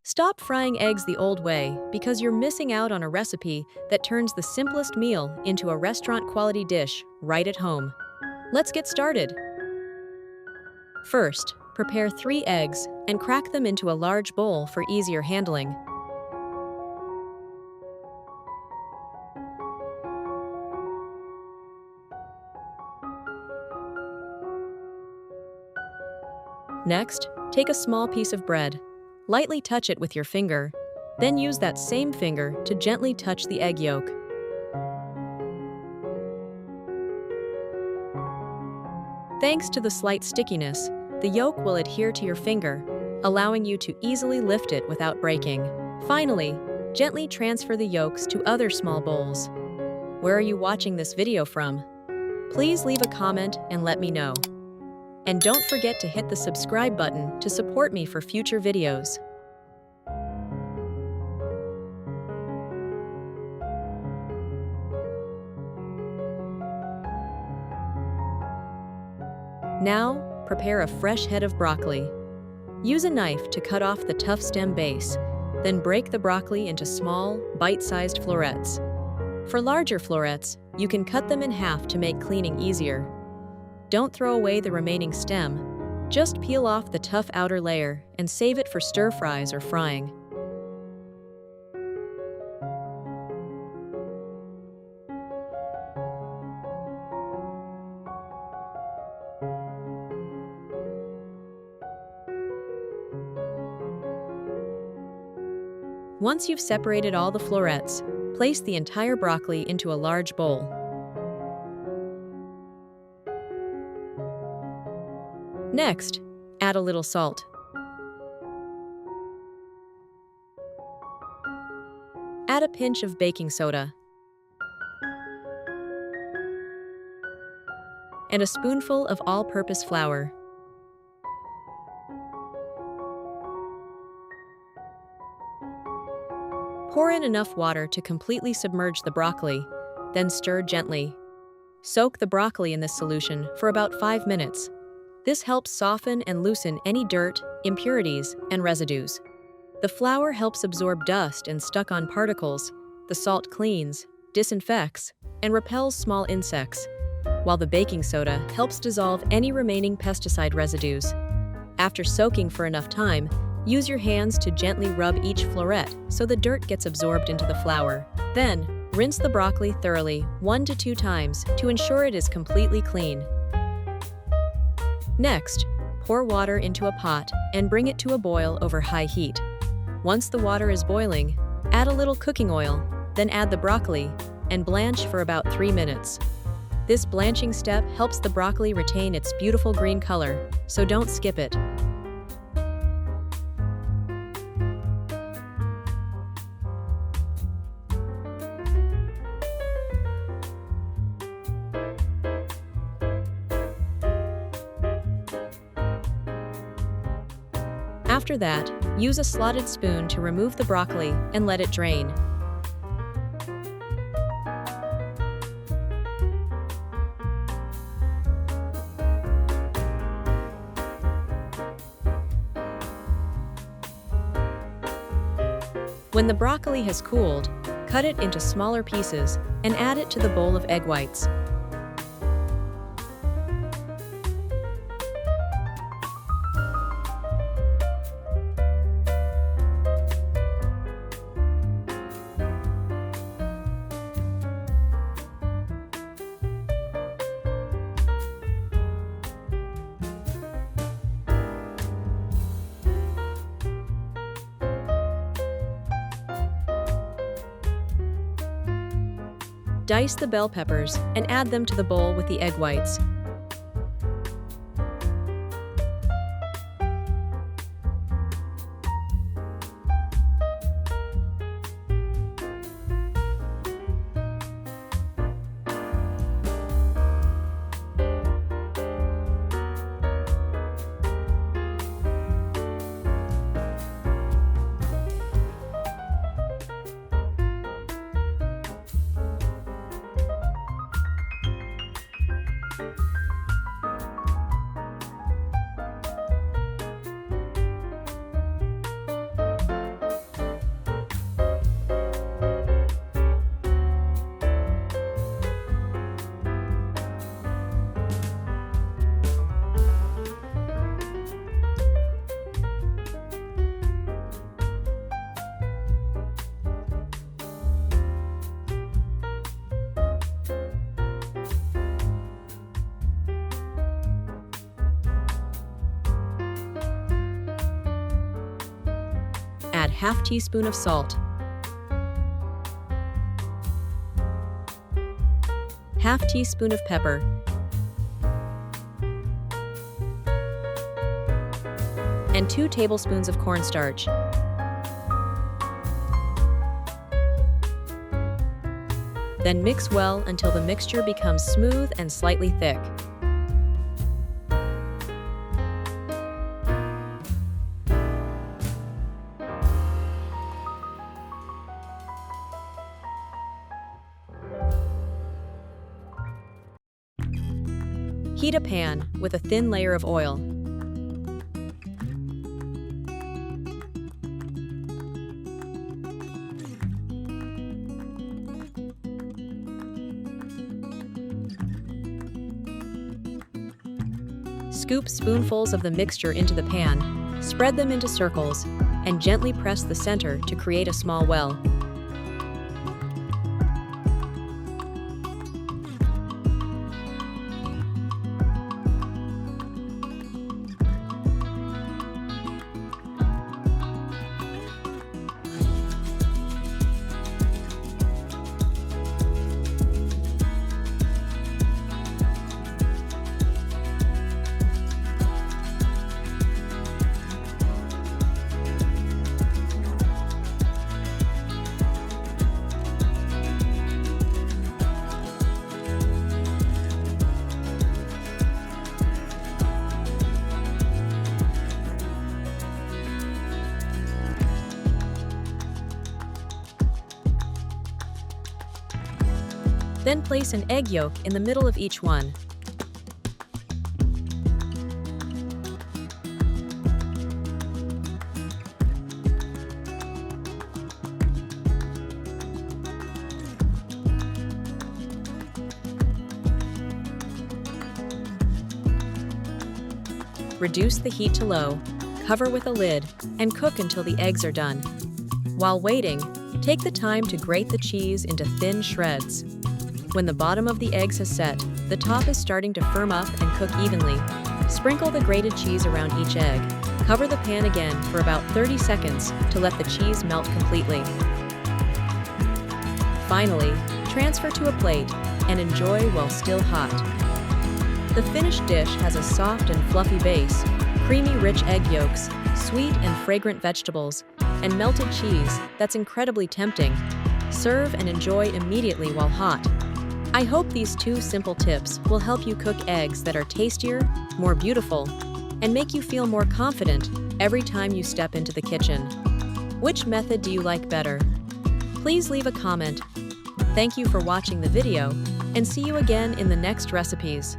Stop frying eggs the old way because you're missing out on a recipe that turns the simplest meal into a restaurant-quality dish right at home. Let's get started. First, prepare 3 eggs and crack them into a large bowl for easier handling. Next, take a small piece of bread. Lightly touch it with your finger, then use that same finger to gently touch the egg yolk. Thanks to the slight stickiness, the yolk will adhere to your finger, allowing you to easily lift it without breaking. Finally, gently transfer the yolks to other small bowls. Where are you watching this video from? Please leave a comment and let me know. And don't forget to hit the subscribe button to support me for future videos. Now, prepare a fresh head of broccoli. Use a knife to cut off the tough stem base, then break the broccoli into small, bite-sized florets. For larger florets, you can cut them in half to make cleaning easier. Don't throw away the remaining stem. Just peel off the tough outer layer and save it for stir-fries or frying. Once you've separated all the florets, place the entire broccoli into a large bowl. Next, add a little salt. Add a pinch of baking soda and a spoonful of all-purpose flour. Pour in enough water to completely submerge the broccoli, then stir gently. Soak the broccoli in this solution for about 5 minutes. This helps soften and loosen any dirt, impurities, and residues. The flour helps absorb dust and stuck-on particles, the salt cleans, disinfects, and repels small insects, while the baking soda helps dissolve any remaining pesticide residues. After soaking for enough time, use your hands to gently rub each floret so the dirt gets absorbed into the flour. Then, rinse the broccoli thoroughly 1 to 2 times to ensure it is completely clean. Next, pour water into a pot and bring it to a boil over high heat. Once the water is boiling, add a little cooking oil, then add the broccoli, and blanch for about 3 minutes. This blanching step helps the broccoli retain its beautiful green color, so don't skip it. After that, use a slotted spoon to remove the broccoli and let it drain. When the broccoli has cooled, cut it into smaller pieces and add it to the bowl of egg whites. Dice the bell peppers and add them to the bowl with the egg whites. add half teaspoon of salt, half teaspoon of pepper, and 2 tablespoons of cornstarch. Then mix well until the mixture becomes smooth and slightly thick. Heat a pan with a thin layer of oil. Scoop spoonfuls of the mixture into the pan, spread them into circles, and gently press the center to create a small well. Then place an egg yolk in the middle of each one. Reduce the heat to low, cover with a lid, and cook until the eggs are done. While waiting, take the time to grate the cheese into thin shreds. When the bottom of the eggs has set, the top is starting to firm up and cook evenly. Sprinkle the grated cheese around each egg. Cover the pan again for about 30 seconds to let the cheese melt completely. Finally, transfer to a plate and enjoy while still hot. The finished dish has a soft and fluffy base, creamy rich egg yolks, sweet and fragrant vegetables, and melted cheese that's incredibly tempting. Serve and enjoy immediately while hot. I hope these 2 simple tips will help you cook eggs that are tastier, more beautiful, and make you feel more confident every time you step into the kitchen. Which method do you like better? Please leave a comment. Thank you for watching the video, and see you again in the next recipes.